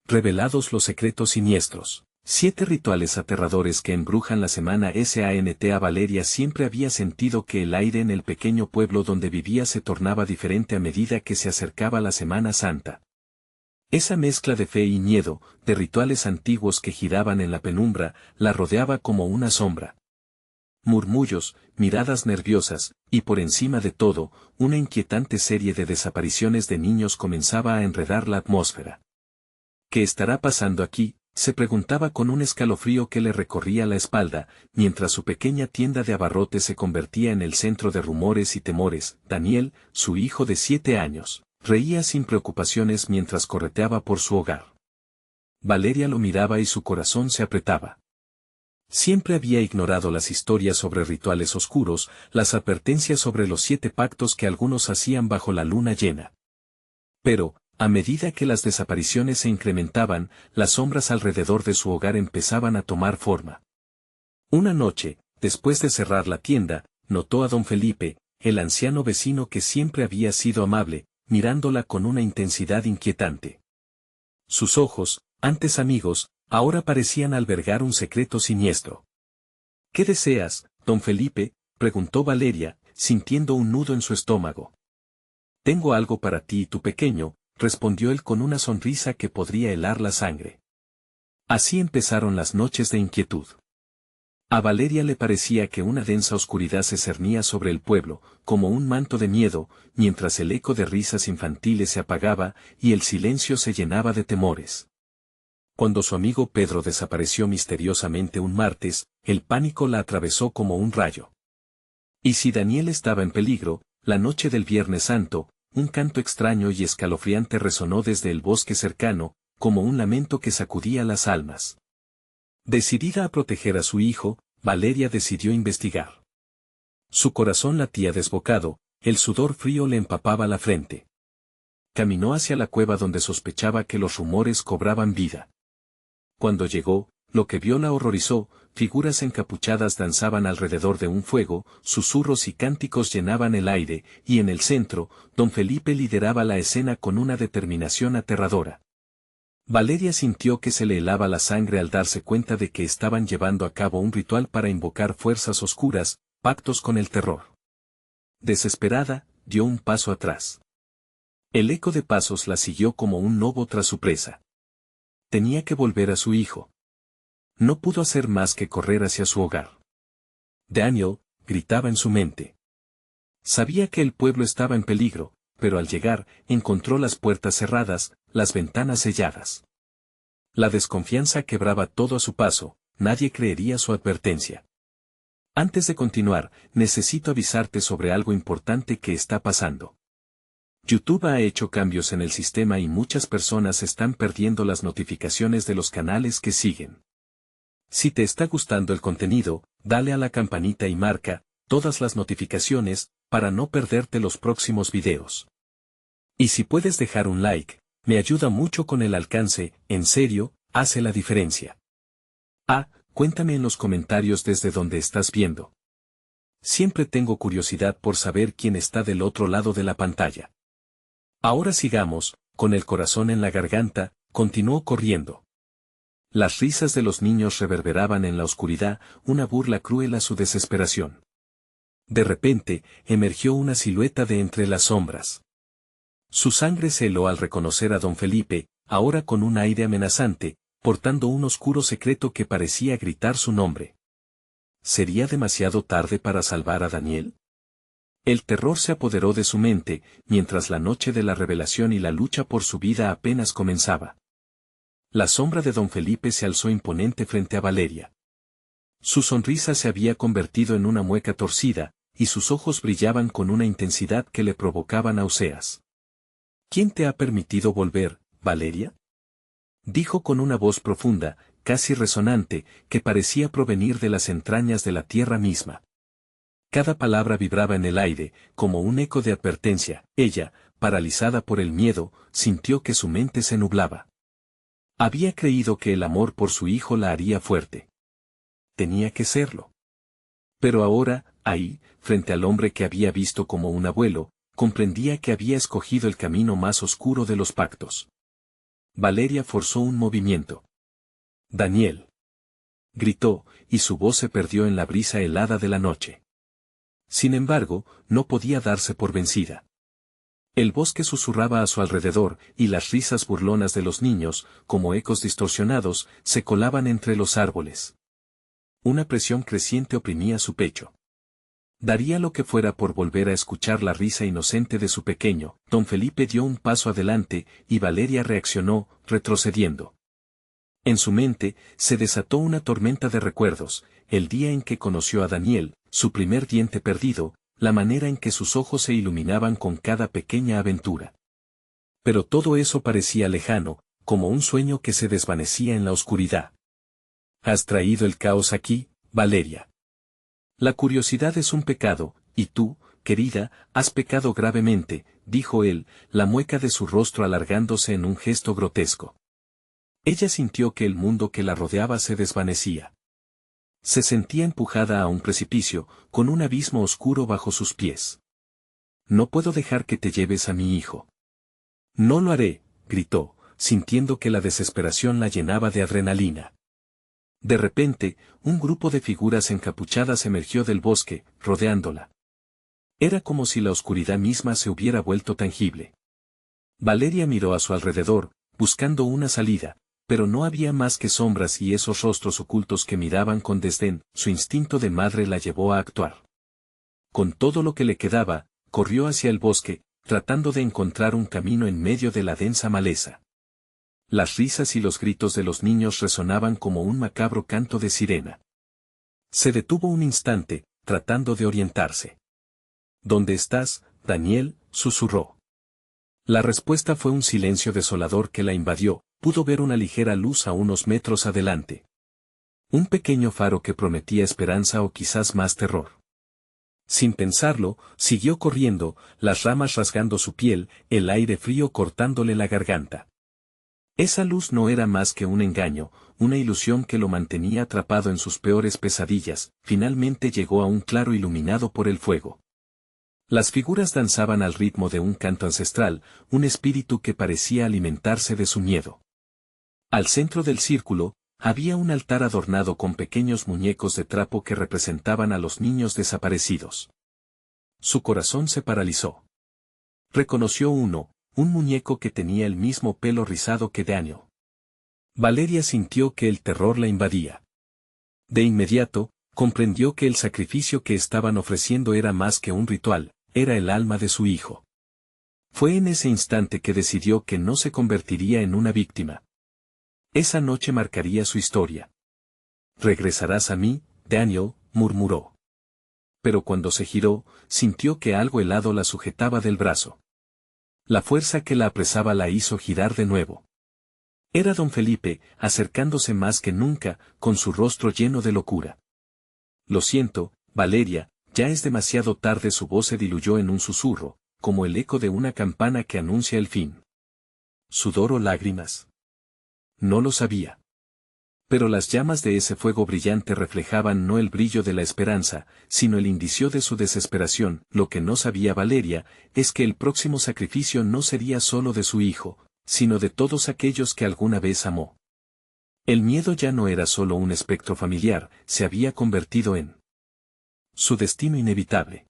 Revelados los secretos siniestros. 7 rituales aterradores que embrujan la semana Santa. Valeria siempre había sentido que el aire en el pequeño pueblo donde vivía se tornaba diferente a medida que se acercaba la Semana Santa. Esa mezcla de fe y miedo, de rituales antiguos que giraban en la penumbra, la rodeaba como una sombra. Murmullos, miradas nerviosas, y por encima de todo, una inquietante serie de desapariciones de niños comenzaba a enredar la atmósfera. ¿Qué estará pasando aquí?, se preguntaba con un escalofrío que le recorría la espalda, mientras su pequeña tienda de abarrotes se convertía en el centro de rumores y temores. Daniel, su hijo de 7 años, reía sin preocupaciones mientras correteaba por su hogar. Valeria lo miraba y su corazón se apretaba. Siempre había ignorado las historias sobre rituales oscuros, las advertencias sobre los 7 pactos que algunos hacían bajo la luna llena. Pero, a medida que las desapariciones se incrementaban, las sombras alrededor de su hogar empezaban a tomar forma. Una noche, después de cerrar la tienda, notó a don Felipe, el anciano vecino que siempre había sido amable, mirándola con una intensidad inquietante. Sus ojos, antes amigos, ahora parecían albergar un secreto siniestro. ¿Qué deseas, don Felipe?, preguntó Valeria, sintiendo un nudo en su estómago. Tengo algo para ti y tu pequeño, respondió él con una sonrisa que podría helar la sangre. Así empezaron las noches de inquietud. A Valeria le parecía que una densa oscuridad se cernía sobre el pueblo, como un manto de miedo, mientras el eco de risas infantiles se apagaba y el silencio se llenaba de temores. Cuando su amigo Pedro desapareció misteriosamente un martes, el pánico la atravesó como un rayo. Y si Daniel estaba en peligro, la noche del Viernes Santo, un canto extraño y escalofriante resonó desde el bosque cercano, como un lamento que sacudía las almas. Decidida a proteger a su hijo, Valeria decidió investigar. Su corazón latía desbocado, el sudor frío le empapaba la frente. Caminó hacia la cueva donde sospechaba que los rumores cobraban vida. Cuando llegó, lo que vio la horrorizó, figuras encapuchadas danzaban alrededor de un fuego, susurros y cánticos llenaban el aire, y en el centro, don Felipe lideraba la escena con una determinación aterradora. Valeria sintió que se le helaba la sangre al darse cuenta de que estaban llevando a cabo un ritual para invocar fuerzas oscuras, pactos con el terror. Desesperada, dio un paso atrás. El eco de pasos la siguió como un lobo tras su presa. Tenía que volver a su hijo. No pudo hacer más que correr hacia su hogar. Daniel, gritaba en su mente. Sabía que el pueblo estaba en peligro, pero al llegar, encontró las puertas cerradas, las ventanas selladas. La desconfianza quebraba todo a su paso, nadie creería su advertencia. Antes de continuar, necesito avisarte sobre algo importante que está pasando. YouTube ha hecho cambios en el sistema y muchas personas están perdiendo las notificaciones de los canales que siguen. Si te está gustando el contenido, dale a la campanita y marca todas las notificaciones para no perderte los próximos videos. Y si puedes dejar un like, me ayuda mucho con el alcance, en serio, hace la diferencia. Cuéntame en los comentarios desde donde estás viendo. Siempre tengo curiosidad por saber quién está del otro lado de la pantalla. Ahora sigamos, con el corazón en la garganta, continuó corriendo. Las risas de los niños reverberaban en la oscuridad, una burla cruel a su desesperación. De repente, emergió una silueta de entre las sombras. Su sangre se heló al reconocer a don Felipe, ahora con un aire amenazante, portando un oscuro secreto que parecía gritar su nombre. ¿Sería demasiado tarde para salvar a Daniel? El terror se apoderó de su mente, mientras la noche de la revelación y la lucha por su vida apenas comenzaba. La sombra de don Felipe se alzó imponente frente a Valeria. Su sonrisa se había convertido en una mueca torcida, y sus ojos brillaban con una intensidad que le provocaba náuseas. ¿Quién te ha permitido volver, Valeria?, dijo con una voz profunda, casi resonante, que parecía provenir de las entrañas de la tierra misma. Cada palabra vibraba en el aire, como un eco de advertencia. Ella, paralizada por el miedo, sintió que su mente se nublaba. Había creído que el amor por su hijo la haría fuerte. Tenía que serlo. Pero ahora, ahí, frente al hombre que había visto como un abuelo, comprendía que había escogido el camino más oscuro de los pactos. Valeria forzó un movimiento. Daniel. Gritó, y su voz se perdió en la brisa helada de la noche. Sin embargo, no podía darse por vencida. El bosque susurraba a su alrededor, y las risas burlonas de los niños, como ecos distorsionados, se colaban entre los árboles. Una presión creciente oprimía su pecho. Daría lo que fuera por volver a escuchar la risa inocente de su pequeño. Don Felipe dio un paso adelante, y Valeria reaccionó, retrocediendo. En su mente, se desató una tormenta de recuerdos, el día en que conoció a Daniel, su primer diente perdido, la manera en que sus ojos se iluminaban con cada pequeña aventura. Pero todo eso parecía lejano, como un sueño que se desvanecía en la oscuridad. Has traído el caos aquí, Valeria. La curiosidad es un pecado, y tú, querida, has pecado gravemente, dijo él, la mueca de su rostro alargándose en un gesto grotesco. Ella sintió que el mundo que la rodeaba se desvanecía. Se sentía empujada a un precipicio, con un abismo oscuro bajo sus pies. No puedo dejar que te lleves a mi hijo. No lo haré, gritó, sintiendo que la desesperación la llenaba de adrenalina. De repente, un grupo de figuras encapuchadas emergió del bosque, rodeándola. Era como si la oscuridad misma se hubiera vuelto tangible. Valeria miró a su alrededor, buscando una salida, pero no había más que sombras y esos rostros ocultos que miraban con desdén. Su instinto de madre la llevó a actuar. Con todo lo que le quedaba, corrió hacia el bosque, tratando de encontrar un camino en medio de la densa maleza. Las risas y los gritos de los niños resonaban como un macabro canto de sirena. Se detuvo un instante, tratando de orientarse. ¿Dónde estás, Daniel?, susurró. La respuesta fue un silencio desolador que la invadió. Pudo ver una ligera luz a unos metros adelante. Un pequeño faro que prometía esperanza o quizás más terror. Sin pensarlo, siguió corriendo, las ramas rasgando su piel, el aire frío cortándole la garganta. Esa luz no era más que un engaño, una ilusión que lo mantenía atrapado en sus peores pesadillas. Finalmente llegó a un claro iluminado por el fuego. Las figuras danzaban al ritmo de un canto ancestral, un espíritu que parecía alimentarse de su miedo. Al centro del círculo, había un altar adornado con pequeños muñecos de trapo que representaban a los niños desaparecidos. Su corazón se paralizó. Reconoció un muñeco que tenía el mismo pelo rizado que Daniel. Valeria sintió que el terror la invadía. De inmediato, comprendió que el sacrificio que estaban ofreciendo era más que un ritual, era el alma de su hijo. Fue en ese instante que decidió que no se convertiría en una víctima. Esa noche marcaría su historia. «Regresarás a mí, Daniel», murmuró. Pero cuando se giró, sintió que algo helado la sujetaba del brazo. La fuerza que la apresaba la hizo girar de nuevo. Era don Felipe, acercándose más que nunca, con su rostro lleno de locura. «Lo siento, Valeria, ya es demasiado tarde». Su voz se diluyó en un susurro, como el eco de una campana que anuncia el fin. ¿Sudor o lágrimas? No lo sabía. Pero las llamas de ese fuego brillante reflejaban no el brillo de la esperanza, sino el indicio de su desesperación. Lo que no sabía Valeria, es que el próximo sacrificio no sería solo de su hijo, sino de todos aquellos que alguna vez amó. El miedo ya no era solo un espectro familiar, se había convertido en su destino inevitable.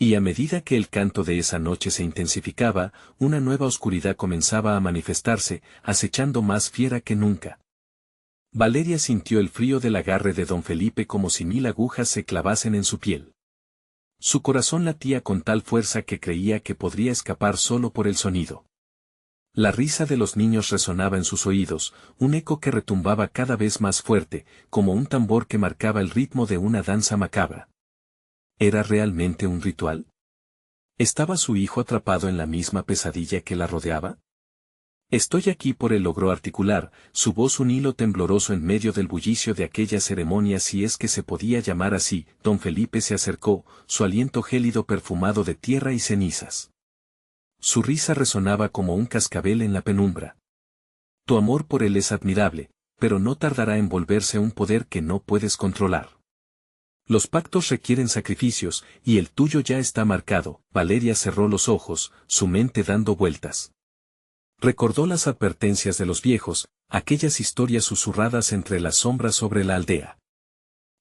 Y a medida que el canto de esa noche se intensificaba, una nueva oscuridad comenzaba a manifestarse, acechando más fiera que nunca. Valeria sintió el frío del agarre de don Felipe como si 1000 agujas se clavasen en su piel. Su corazón latía con tal fuerza que creía que podría escapar solo por el sonido. La risa de los niños resonaba en sus oídos, un eco que retumbaba cada vez más fuerte, como un tambor que marcaba el ritmo de una danza macabra. ¿Era realmente un ritual? ¿Estaba su hijo atrapado en la misma pesadilla que la rodeaba? «Estoy aquí por él», logró articular, su voz un hilo tembloroso en medio del bullicio de aquella ceremonia, si es que se podía llamar así. Don Felipe se acercó, su aliento gélido perfumado de tierra y cenizas. Su risa resonaba como un cascabel en la penumbra. «Tu amor por él es admirable, pero no tardará en volverse un poder que no puedes controlar. Los pactos requieren sacrificios, y el tuyo ya está marcado». Valeria cerró los ojos, su mente dando vueltas. Recordó las advertencias de los viejos, aquellas historias susurradas entre las sombras sobre la aldea.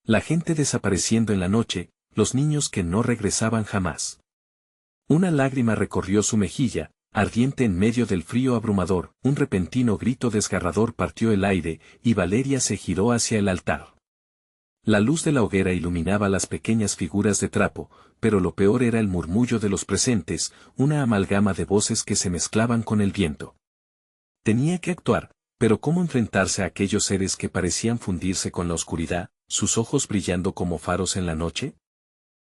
La gente desapareciendo en la noche, los niños que no regresaban jamás. Una lágrima recorrió su mejilla, ardiente en medio del frío abrumador, un repentino grito desgarrador partió el aire, y Valeria se giró hacia el altar. La luz de la hoguera iluminaba las pequeñas figuras de trapo, pero lo peor era el murmullo de los presentes, una amalgama de voces que se mezclaban con el viento. Tenía que actuar, pero ¿cómo enfrentarse a aquellos seres que parecían fundirse con la oscuridad, sus ojos brillando como faros en la noche?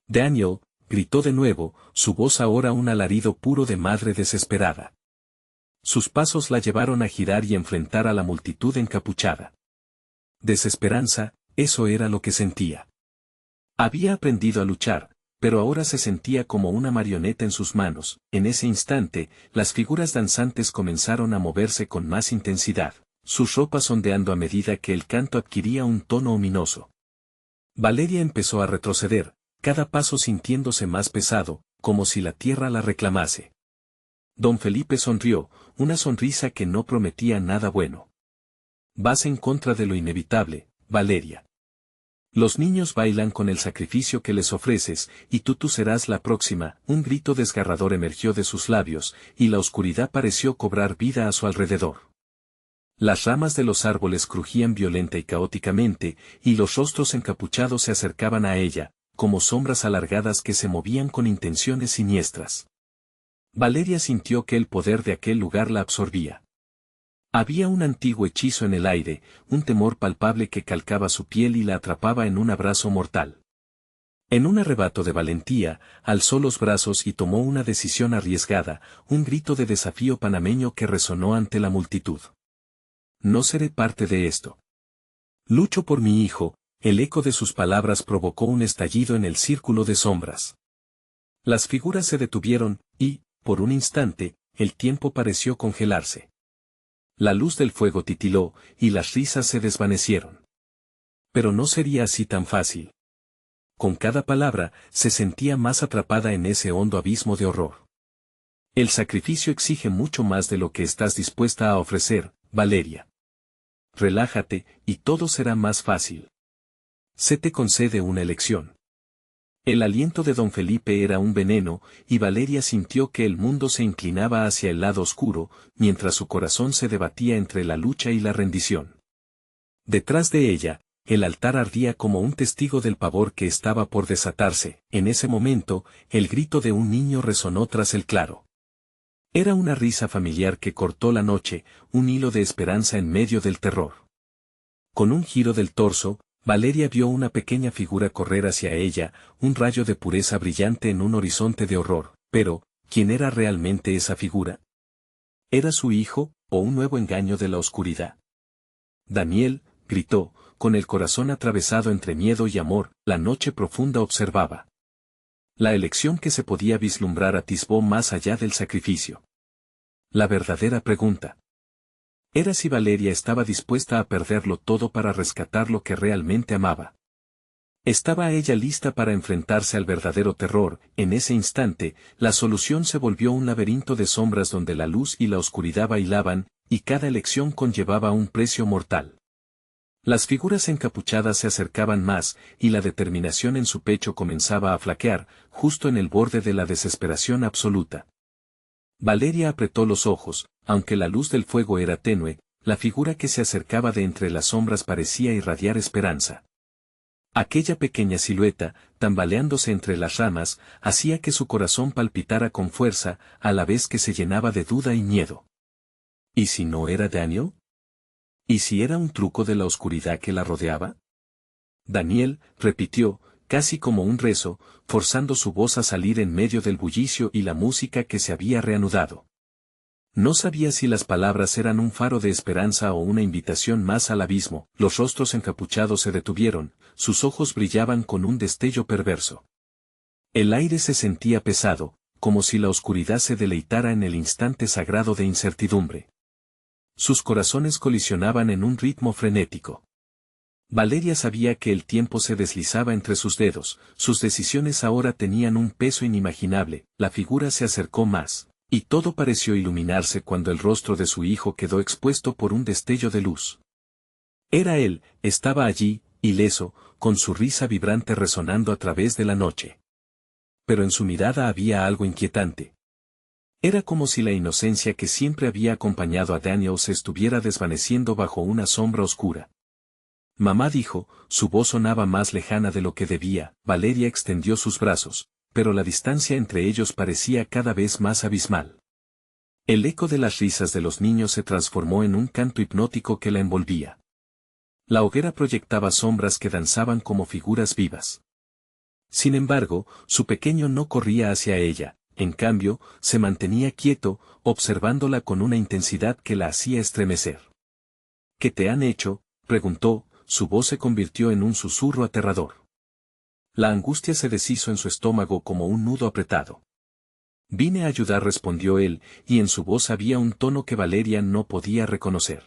Daniel, gritó de nuevo, su voz ahora un alarido puro de madre desesperada. Sus pasos la llevaron a girar y enfrentar a la multitud encapuchada. Desesperanza, eso era lo que sentía. Había aprendido a luchar, pero ahora se sentía como una marioneta en sus manos. En ese instante, las figuras danzantes comenzaron a moverse con más intensidad, sus ropas ondeando a medida que el canto adquiría un tono ominoso. Valeria empezó a retroceder, cada paso sintiéndose más pesado, como si la tierra la reclamase. Don Felipe sonrió, una sonrisa que no prometía nada bueno. Vas en contra de lo inevitable, Valeria. Los niños bailan con el sacrificio que les ofreces, y tú serás la próxima. Un grito desgarrador emergió de sus labios, y la oscuridad pareció cobrar vida a su alrededor. Las ramas de los árboles crujían violenta y caóticamente, y los rostros encapuchados se acercaban a ella, como sombras alargadas que se movían con intenciones siniestras. Valeria sintió que el poder de aquel lugar la absorbía. Había un antiguo hechizo en el aire, un temor palpable que calcaba su piel y la atrapaba en un abrazo mortal. En un arrebato de valentía, alzó los brazos y tomó una decisión arriesgada, un grito de desafío panameño que resonó ante la multitud. No seré parte de esto. Lucho por mi hijo. El eco de sus palabras provocó un estallido en el círculo de sombras. Las figuras se detuvieron, y, por un instante, el tiempo pareció congelarse. La luz del fuego titiló, y las risas se desvanecieron. Pero no sería así tan fácil. Con cada palabra, se sentía más atrapada en ese hondo abismo de horror. El sacrificio exige mucho más de lo que estás dispuesta a ofrecer, Valeria. Relájate, y todo será más fácil. Se te concede una elección. El aliento de don Felipe era un veneno, y Valeria sintió que el mundo se inclinaba hacia el lado oscuro, mientras su corazón se debatía entre la lucha y la rendición. Detrás de ella, el altar ardía como un testigo del pavor que estaba por desatarse. En ese momento, el grito de un niño resonó tras el claro. Era una risa familiar que cortó la noche, un hilo de esperanza en medio del terror. Con un giro del torso, Valeria vio una pequeña figura correr hacia ella, un rayo de pureza brillante en un horizonte de horror, pero, ¿quién era realmente esa figura? ¿Era su hijo, o un nuevo engaño de la oscuridad? Daniel, gritó, con el corazón atravesado entre miedo y amor, la noche profunda observaba. La elección que se podía vislumbrar atisbó más allá del sacrificio. La verdadera pregunta era si Valeria estaba dispuesta a perderlo todo para rescatar lo que realmente amaba. ¿Estaba ella lista para enfrentarse al verdadero terror? En ese instante, la solución se volvió un laberinto de sombras donde la luz y la oscuridad bailaban, y cada elección conllevaba un precio mortal. Las figuras encapuchadas se acercaban más, y la determinación en su pecho comenzaba a flaquear, justo en el borde de la desesperación absoluta. Valeria apretó los ojos, aunque la luz del fuego era tenue, la figura que se acercaba de entre las sombras parecía irradiar esperanza. Aquella pequeña silueta, tambaleándose entre las ramas, hacía que su corazón palpitara con fuerza, a la vez que se llenaba de duda y miedo. ¿Y si no era Daniel? ¿Y si era un truco de la oscuridad que la rodeaba? Daniel, repitió, casi como un rezo, forzando su voz a salir en medio del bullicio y la música que se había reanudado. No sabía si las palabras eran un faro de esperanza o una invitación más al abismo. Los rostros encapuchados se detuvieron, sus ojos brillaban con un destello perverso. El aire se sentía pesado, como si la oscuridad se deleitara en el instante sagrado de incertidumbre. Sus corazones colisionaban en un ritmo frenético. Valeria sabía que el tiempo se deslizaba entre sus dedos, sus decisiones ahora tenían un peso inimaginable. La figura se acercó más. Y todo pareció iluminarse cuando el rostro de su hijo quedó expuesto por un destello de luz. Era él, estaba allí, ileso, con su risa vibrante resonando a través de la noche. Pero en su mirada había algo inquietante. Era como si la inocencia que siempre había acompañado a Daniel se estuviera desvaneciendo bajo una sombra oscura. Mamá dijo, su voz sonaba más lejana de lo que debía. Valeria extendió sus brazos, pero la distancia entre ellos parecía cada vez más abismal. El eco de las risas de los niños se transformó en un canto hipnótico que la envolvía. La hoguera proyectaba sombras que danzaban como figuras vivas. Sin embargo, su pequeño no corría hacia ella, en cambio, se mantenía quieto, observándola con una intensidad que la hacía estremecer. ¿Qué te han hecho?, preguntó, su voz se convirtió en un susurro aterrador. La angustia se deshizo en su estómago como un nudo apretado. Vine a ayudar, respondió él, y en su voz había un tono que Valeria no podía reconocer.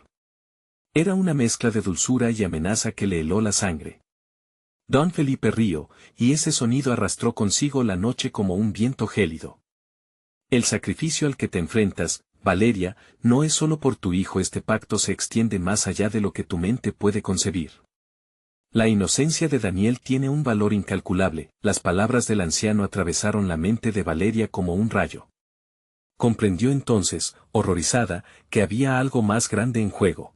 Era una mezcla de dulzura y amenaza que le heló la sangre. Don Felipe rió, y ese sonido arrastró consigo la noche como un viento gélido. El sacrificio al que te enfrentas, Valeria, no es solo por tu hijo. Este pacto se extiende más allá de lo que tu mente puede concebir. La inocencia de Daniel tiene un valor incalculable. Las palabras del anciano atravesaron la mente de Valeria como un rayo. Comprendió entonces, horrorizada, que había algo más grande en juego.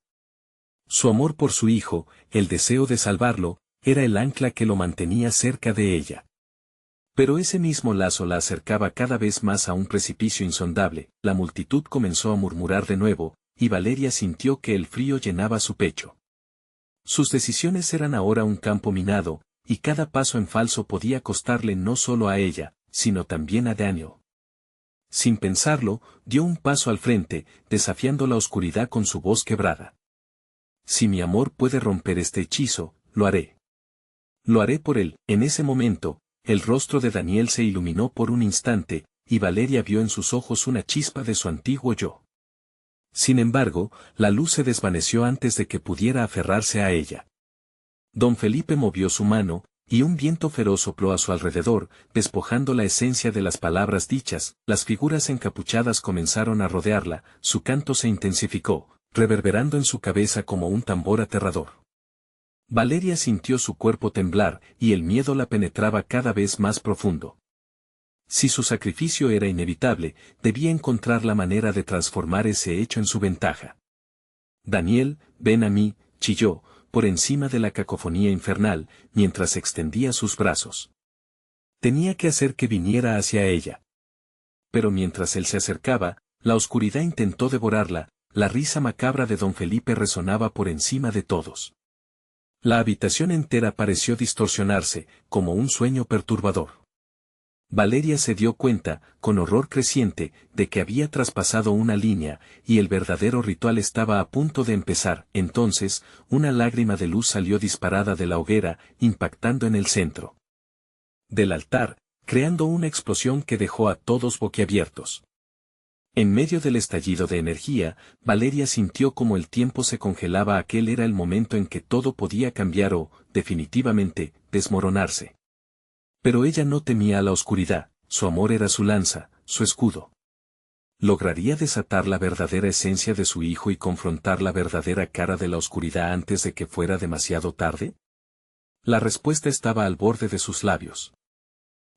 Su amor por su hijo, el deseo de salvarlo, era el ancla que lo mantenía cerca de ella. Pero ese mismo lazo la acercaba cada vez más a un precipicio insondable. La multitud comenzó a murmurar de nuevo, y Valeria sintió que el frío llenaba su pecho. Sus decisiones eran ahora un campo minado, y cada paso en falso podía costarle no solo a ella, sino también a Daniel. Sin pensarlo, dio un paso al frente, desafiando la oscuridad con su voz quebrada. Si mi amor puede romper este hechizo, lo haré. Lo haré por él. En ese momento, el rostro de Daniel se iluminó por un instante, y Valeria vio en sus ojos una chispa de su antiguo yo. Sin embargo, la luz se desvaneció antes de que pudiera aferrarse a ella. Don Felipe movió su mano, y un viento feroz sopló a su alrededor, despojando la esencia de las palabras dichas. Las figuras encapuchadas comenzaron a rodearla, su canto se intensificó, reverberando en su cabeza como un tambor aterrador. Valeria sintió su cuerpo temblar, y el miedo la penetraba cada vez más profundo. Si su sacrificio era inevitable, debía encontrar la manera de transformar ese hecho en su ventaja. Daniel, ven a mí, chilló, por encima de la cacofonía infernal, mientras extendía sus brazos. Tenía que hacer que viniera hacia ella. Pero mientras él se acercaba, la oscuridad intentó devorarla. La risa macabra de don Felipe resonaba por encima de todos. La habitación entera pareció distorsionarse, como un sueño perturbador. Valeria se dio cuenta, con horror creciente, de que había traspasado una línea, y el verdadero ritual estaba a punto de empezar. Entonces, una lágrima de luz salió disparada de la hoguera, impactando en el centro del altar, creando una explosión que dejó a todos boquiabiertos. En medio del estallido de energía, Valeria sintió como el tiempo se congelaba. Aquel era el momento en que todo podía cambiar o, definitivamente, desmoronarse. Pero ella no temía a la oscuridad, su amor era su lanza, su escudo. ¿Lograría desatar la verdadera esencia de su hijo y confrontar la verdadera cara de la oscuridad antes de que fuera demasiado tarde? La respuesta estaba al borde de sus labios.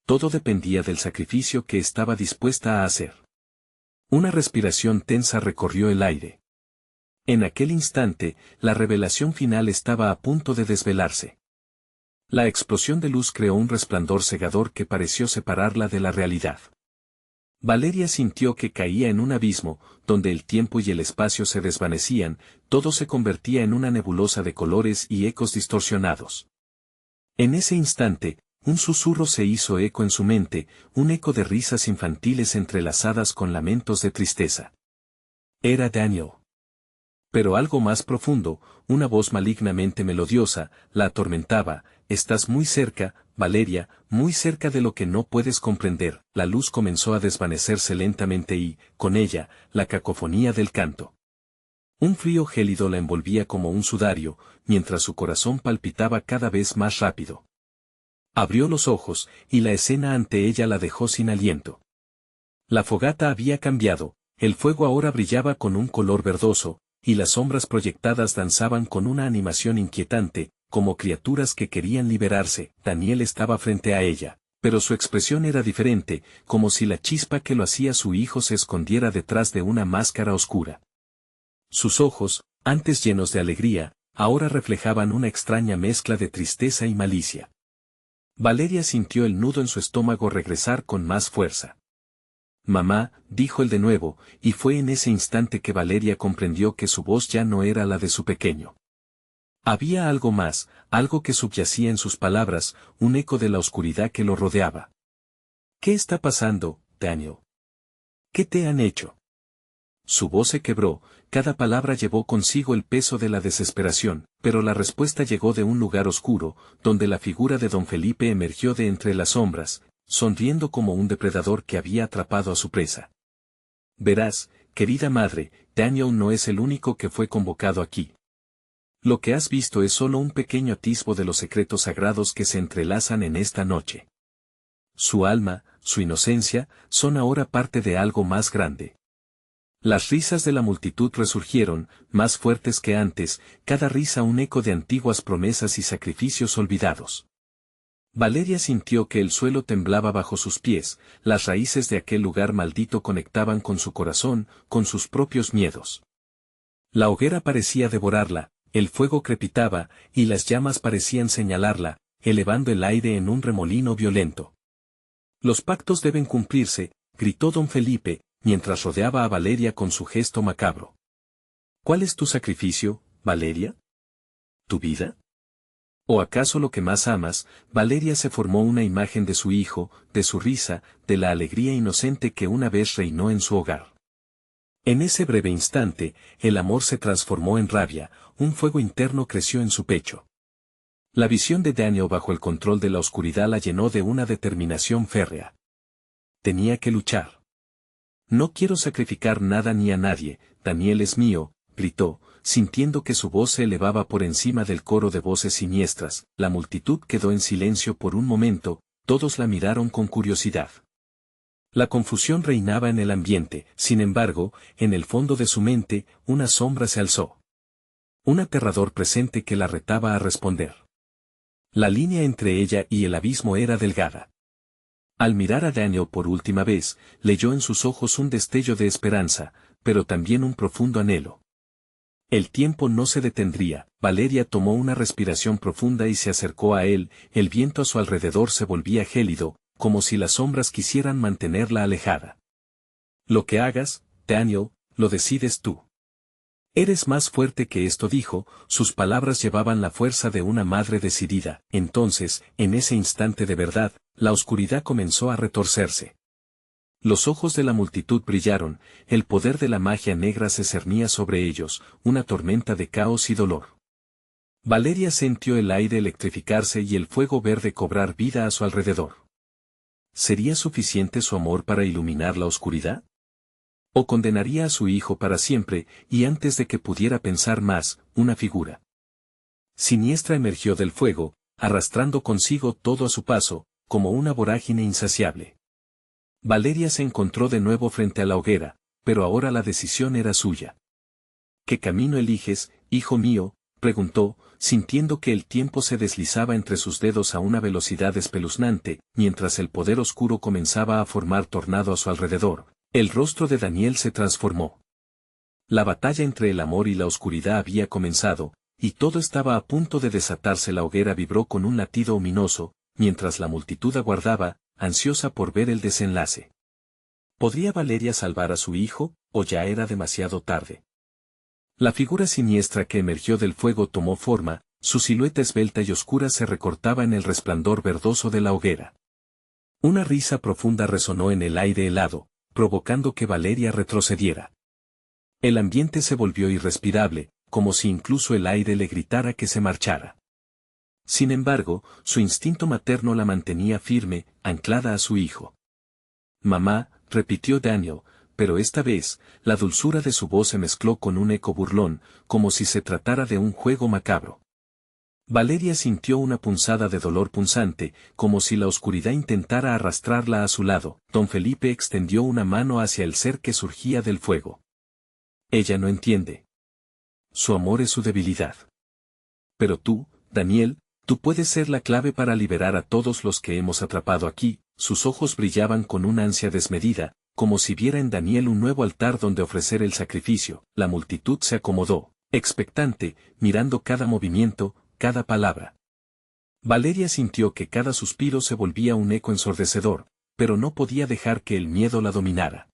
Todo dependía del sacrificio que estaba dispuesta a hacer. Una respiración tensa recorrió el aire. En aquel instante, la revelación final estaba a punto de desvelarse. La explosión de luz creó un resplandor cegador que pareció separarla de la realidad. Valeria sintió que caía en un abismo, donde el tiempo y el espacio se desvanecían, todo se convertía en una nebulosa de colores y ecos distorsionados. En ese instante, un susurro se hizo eco en su mente, un eco de risas infantiles entrelazadas con lamentos de tristeza. Era Daniel. Pero algo más profundo, una voz malignamente melodiosa, la atormentaba. Estás muy cerca, Valeria, muy cerca de lo que no puedes comprender. La luz comenzó a desvanecerse lentamente y, con ella, la cacofonía del canto. Un frío gélido la envolvía como un sudario, mientras su corazón palpitaba cada vez más rápido. Abrió los ojos, y la escena ante ella la dejó sin aliento. La fogata había cambiado, el fuego ahora brillaba con un color verdoso, y las sombras proyectadas danzaban con una animación inquietante, como criaturas que querían liberarse. Daniel estaba frente a ella, pero su expresión era diferente, como si la chispa que lo hacía su hijo se escondiera detrás de una máscara oscura. Sus ojos, antes llenos de alegría, ahora reflejaban una extraña mezcla de tristeza y malicia. Valeria sintió el nudo en su estómago regresar con más fuerza. «Mamá», dijo él de nuevo, y fue en ese instante que Valeria comprendió que su voz ya no era la de su pequeño. Había algo más, algo que subyacía en sus palabras, un eco de la oscuridad que lo rodeaba. «¿Qué está pasando, Daniel? ¿Qué te han hecho?» Su voz se quebró, cada palabra llevó consigo el peso de la desesperación, pero la respuesta llegó de un lugar oscuro, donde la figura de don Felipe emergió de entre las sombras, sonriendo como un depredador que había atrapado a su presa. «Verás, querida madre, Daniel no es el único que fue convocado aquí. Lo que has visto es solo un pequeño atisbo de los secretos sagrados que se entrelazan en esta noche. Su alma, su inocencia, son ahora parte de algo más grande». Las risas de la multitud resurgieron, más fuertes que antes, cada risa un eco de antiguas promesas y sacrificios olvidados. Valeria sintió que el suelo temblaba bajo sus pies, las raíces de aquel lugar maldito conectaban con su corazón, con sus propios miedos. La hoguera parecía devorarla, el fuego crepitaba, y las llamas parecían señalarla, elevando el aire en un remolino violento. «Los pactos deben cumplirse», gritó don Felipe, mientras rodeaba a Valeria con su gesto macabro. «¿Cuál es tu sacrificio, Valeria? ¿Tu vida? ¿O acaso lo que más amas?» Valeria se formó una imagen de su hijo, de su risa, de la alegría inocente que una vez reinó en su hogar. En ese breve instante, el amor se transformó en rabia, un fuego interno creció en su pecho. La visión de Daniel bajo el control de la oscuridad la llenó de una determinación férrea. Tenía que luchar. «No quiero sacrificar nada ni a nadie, Daniel es mío», gritó, sintiendo que su voz se elevaba por encima del coro de voces siniestras. La multitud quedó en silencio por un momento, todos la miraron con curiosidad. La confusión reinaba en el ambiente, sin embargo, en el fondo de su mente, una sombra se alzó. Un aterrador presente que la retaba a responder. La línea entre ella y el abismo era delgada. Al mirar a Daniel por última vez, leyó en sus ojos un destello de esperanza, pero también un profundo anhelo. El tiempo no se detendría. Valeria tomó una respiración profunda y se acercó a él, el viento a su alrededor se volvía gélido, como si las sombras quisieran mantenerla alejada. «Lo que hagas, Daniel, lo decides tú. Eres más fuerte que esto», dijo, sus palabras llevaban la fuerza de una madre decidida. Entonces, en ese instante de verdad, la oscuridad comenzó a retorcerse. Los ojos de la multitud brillaron, el poder de la magia negra se cernía sobre ellos, una tormenta de caos y dolor. Valeria sintió el aire electrificarse y el fuego verde cobrar vida a su alrededor. ¿Sería suficiente su amor para iluminar la oscuridad? ¿O condenaría a su hijo para siempre, y antes de que pudiera pensar más, una figura siniestra emergió del fuego, arrastrando consigo todo a su paso, como una vorágine insaciable? Valeria se encontró de nuevo frente a la hoguera, pero ahora la decisión era suya. «¿Qué camino eliges, hijo mío?», preguntó, sintiendo que el tiempo se deslizaba entre sus dedos a una velocidad espeluznante, mientras el poder oscuro comenzaba a formar tornado a su alrededor. El rostro de Daniel se transformó. La batalla entre el amor y la oscuridad había comenzado, y todo estaba a punto de desatarse. La hoguera vibró con un latido ominoso, mientras la multitud aguardaba, ansiosa por ver el desenlace. ¿Podría Valeria salvar a su hijo, o ya era demasiado tarde? La figura siniestra que emergió del fuego tomó forma, su silueta esbelta y oscura se recortaba en el resplandor verdoso de la hoguera. Una risa profunda resonó en el aire helado, provocando que Valeria retrocediera. El ambiente se volvió irrespirable, como si incluso el aire le gritara que se marchara. Sin embargo, su instinto materno la mantenía firme, anclada a su hijo. «Mamá», repitió Daniel, pero esta vez, la dulzura de su voz se mezcló con un eco burlón, como si se tratara de un juego macabro. Valeria sintió una punzada de dolor punzante, como si la oscuridad intentara arrastrarla a su lado. Don Felipe extendió una mano hacia el ser que surgía del fuego. Ella no entiende. Su amor es su debilidad. Pero tú, Daniel, tú puedes ser la clave para liberar a todos los que hemos atrapado aquí. Sus ojos brillaban con una ansia desmedida, como si viera en Daniel un nuevo altar donde ofrecer el sacrificio. La multitud se acomodó, expectante, mirando cada movimiento, cada palabra. Valeria sintió que cada suspiro se volvía un eco ensordecedor, pero no podía dejar que el miedo la dominara.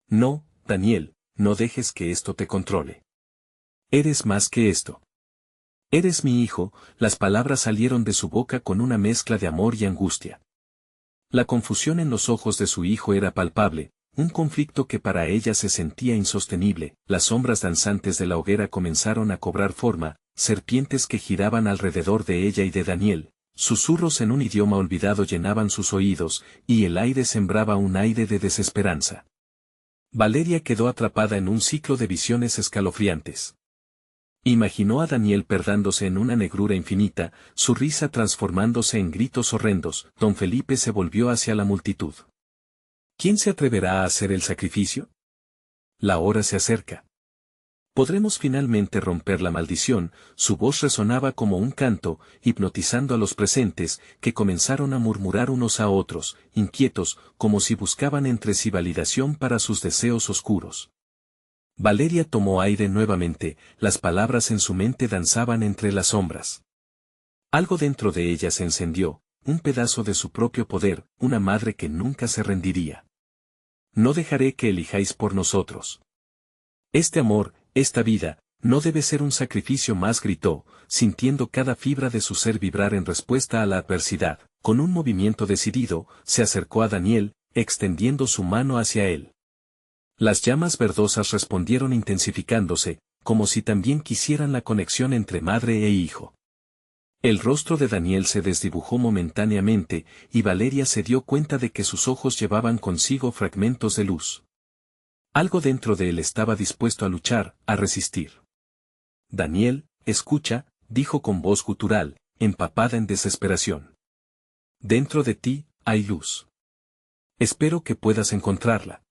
No, Daniel, no dejes que esto te controle. Eres más que esto. Eres mi hijo. Las palabras salieron de su boca con una mezcla de amor y angustia. La confusión en los ojos de su hijo era palpable, un conflicto que para ella se sentía insostenible. Las sombras danzantes de la hoguera comenzaron a cobrar forma, serpientes que giraban alrededor de ella y de Daniel, susurros en un idioma olvidado llenaban sus oídos, y el aire sembraba un aire de desesperanza. Valeria quedó atrapada en un ciclo de visiones escalofriantes. Imaginó a Daniel perdándose en una negrura infinita, su risa transformándose en gritos horrendos. Don Felipe se volvió hacia la multitud. ¿Quién se atreverá a hacer el sacrificio? La hora se acerca. Podremos finalmente romper la maldición. Su voz resonaba como un canto, hipnotizando a los presentes, que comenzaron a murmurar unos a otros, inquietos, como si buscaban entre sí validación para sus deseos oscuros. Valeria tomó aire nuevamente, las palabras en su mente danzaban entre las sombras. Algo dentro de ella se encendió, un pedazo de su propio poder, una madre que nunca se rendiría. No dejaré que elijáis por nosotros. Este amor, esta vida, no debe ser un sacrificio más, gritó, sintiendo cada fibra de su ser vibrar en respuesta a la adversidad. Con un movimiento decidido, se acercó a Daniel, extendiendo su mano hacia él. Las llamas verdosas respondieron intensificándose, como si también quisieran la conexión entre madre e hijo. El rostro de Daniel se desdibujó momentáneamente, y Valeria se dio cuenta de que sus ojos llevaban consigo fragmentos de luz. Algo dentro de él estaba dispuesto a luchar, a resistir. Daniel, escucha, dijo con voz gutural, empapada en desesperación. Dentro de ti, hay luz. Espero que puedas encontrarla.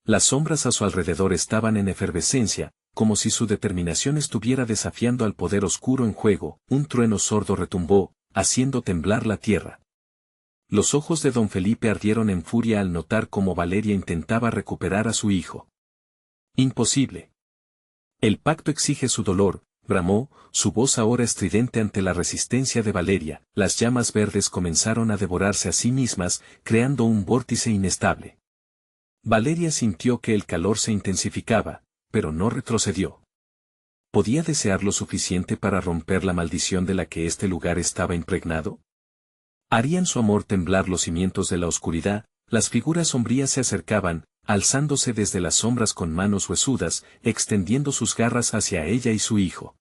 Las sombras a su alrededor estaban en efervescencia, como si su determinación estuviera desafiando al poder oscuro en juego. Un trueno sordo retumbó, haciendo temblar la tierra. Los ojos de don Felipe ardieron en furia al notar cómo Valeria intentaba recuperar a su hijo. Imposible. El pacto exige su dolor, bramó, su voz ahora estridente ante la resistencia de Valeria. Las llamas verdes comenzaron a devorarse a sí mismas, creando un vórtice inestable. Valeria sintió que el calor se intensificaba, pero no retrocedió. ¿Podía desear lo suficiente para romper la maldición de la que este lugar estaba impregnado? ¿Harían su amor temblar los cimientos de la oscuridad? Las figuras sombrías se acercaban, alzándose desde las sombras con manos huesudas, extendiendo sus garras hacia ella y su hijo.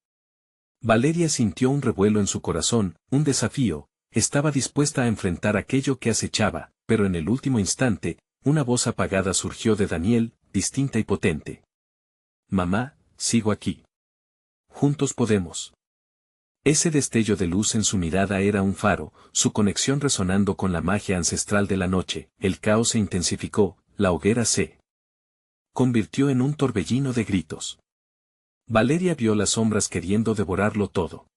Valeria sintió un revuelo en su corazón, un desafío, estaba dispuesta a enfrentar aquello que acechaba, pero en el último instante, una voz apagada surgió de Daniel, distinta y potente. Mamá, sigo aquí. Juntos podemos. Ese destello de luz en su mirada era un faro, su conexión resonando con la magia ancestral de la noche. El caos se intensificó, la hoguera se convirtió en un torbellino de gritos. Valeria vio las sombras queriendo devorarlo todo.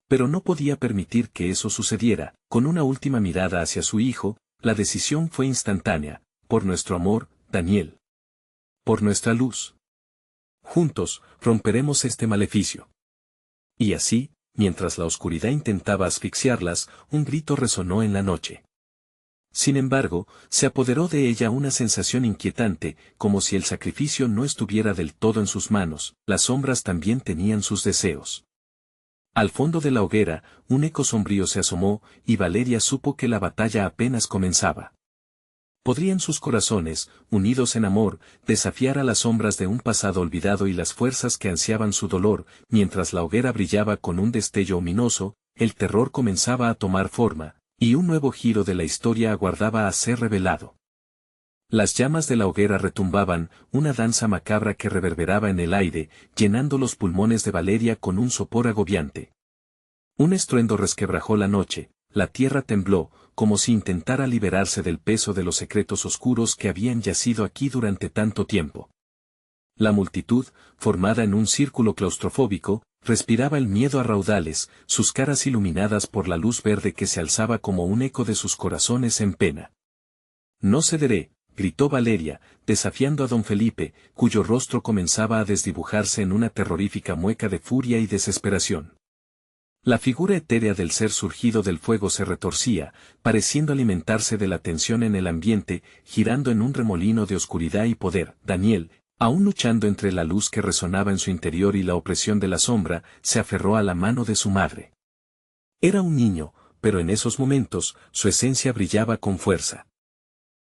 Pero no podía permitir que eso sucediera. Con una última mirada hacia su hijo, la decisión fue instantánea. Por nuestro amor, Daniel. Por nuestra luz. Juntos, romperemos este maleficio. Y así, mientras la oscuridad intentaba asfixiarlas, un grito resonó en la noche. Sin embargo, se apoderó de ella una sensación inquietante, como si el sacrificio no estuviera del todo en sus manos. Las sombras también tenían sus deseos. Al fondo de la hoguera, un eco sombrío se asomó, y Valeria supo que la batalla apenas comenzaba. ¿Podrían sus corazones, unidos en amor, desafiar a las sombras de un pasado olvidado y las fuerzas que ansiaban su dolor? Mientras la hoguera brillaba con un destello ominoso, el terror comenzaba a tomar forma, y un nuevo giro de la historia aguardaba a ser revelado. Las llamas de la hoguera retumbaban, una danza macabra que reverberaba en el aire, llenando los pulmones de Valeria con un sopor agobiante. Un estruendo resquebrajó la noche, la tierra tembló, como si intentara liberarse del peso de los secretos oscuros que habían yacido aquí durante tanto tiempo. La multitud, formada en un círculo claustrofóbico, respiraba el miedo a raudales, sus caras iluminadas por la luz verde que se alzaba como un eco de sus corazones en pena. «No cederé», gritó Valeria, desafiando a don Felipe, cuyo rostro comenzaba a desdibujarse en una terrorífica mueca de furia y desesperación. La figura etérea del ser surgido del fuego se retorcía, pareciendo alimentarse de la tensión en el ambiente, girando en un remolino de oscuridad y poder. Daniel, aún luchando entre la luz que resonaba en su interior y la opresión de la sombra, se aferró a la mano de su madre. Era un niño, pero en esos momentos, su esencia brillaba con fuerza.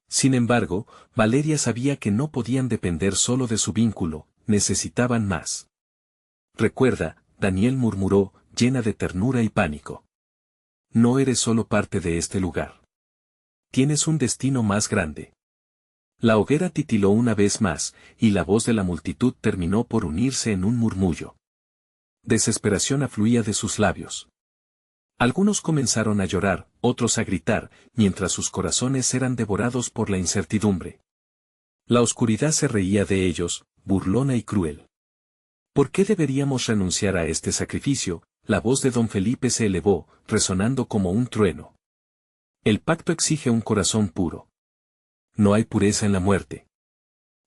Sin embargo, Valeria sabía que no podían depender solo de su vínculo, necesitaban más. «Recuerda», Daniel murmuró, llena de ternura y pánico. «No eres solo parte de este lugar. Tienes un destino más grande». La hoguera titiló una vez más, y la voz de la multitud terminó por unirse en un murmullo. Desesperación afluía de sus labios. Algunos comenzaron a llorar, otros a gritar, mientras sus corazones eran devorados por la incertidumbre. La oscuridad se reía de ellos, burlona y cruel. «¿Por qué deberíamos renunciar a este sacrificio?», la voz de don Felipe se elevó, resonando como un trueno. «El pacto exige un corazón puro. No hay pureza en la muerte».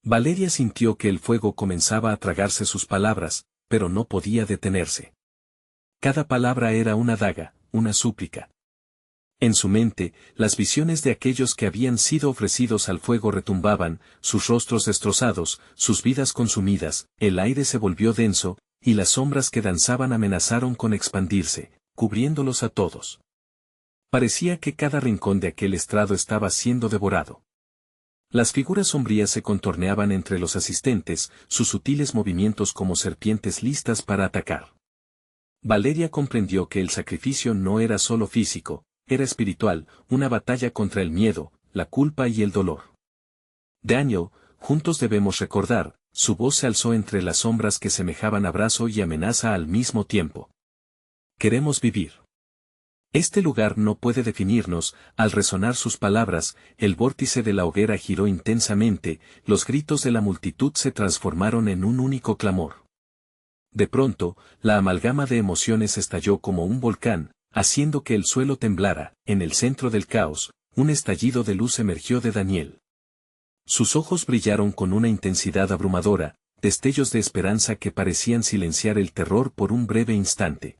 Valeria sintió que el fuego comenzaba a tragarse sus palabras, pero no podía detenerse. Cada palabra era una daga, una súplica. En su mente, las visiones de aquellos que habían sido ofrecidos al fuego retumbaban, sus rostros destrozados, sus vidas consumidas, el aire se volvió denso, y las sombras que danzaban amenazaron con expandirse, cubriéndolos a todos. Parecía que cada rincón de aquel estrado estaba siendo devorado. Las figuras sombrías se contorneaban entre los asistentes, sus sutiles movimientos como serpientes listas para atacar. Valeria comprendió que el sacrificio no era solo físico, era espiritual, una batalla contra el miedo, la culpa y el dolor. «Daniel, juntos debemos recordar», su voz se alzó entre las sombras que semejaban abrazo y amenaza al mismo tiempo. «Queremos vivir. Este lugar no puede definirnos». Al resonar sus palabras, el vórtice de la hoguera giró intensamente, los gritos de la multitud se transformaron en un único clamor. De pronto, la amalgama de emociones estalló como un volcán, haciendo que el suelo temblara. En el centro del caos, un estallido de luz emergió de Daniel. Sus ojos brillaron con una intensidad abrumadora, destellos de esperanza que parecían silenciar el terror por un breve instante.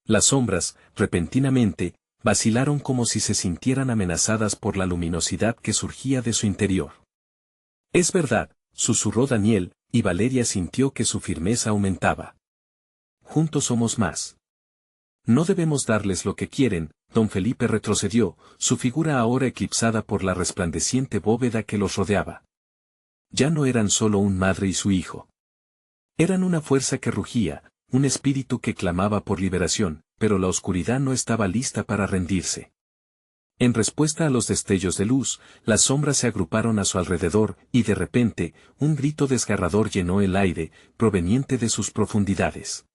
Las sombras, repentinamente, vacilaron como si se sintieran amenazadas por la luminosidad que surgía de su interior. «Es verdad», susurró Daniel, y Valeria sintió que su firmeza aumentaba. «Juntos somos más. No debemos darles lo que quieren». Don Felipe retrocedió, su figura ahora eclipsada por la resplandeciente bóveda que los rodeaba. Ya no eran solo un madre y su hijo. Eran una fuerza que rugía, un espíritu que clamaba por liberación, pero la oscuridad no estaba lista para rendirse. En respuesta a los destellos de luz, las sombras se agruparon a su alrededor, y de repente, un grito desgarrador llenó el aire, proveniente de sus profundidades.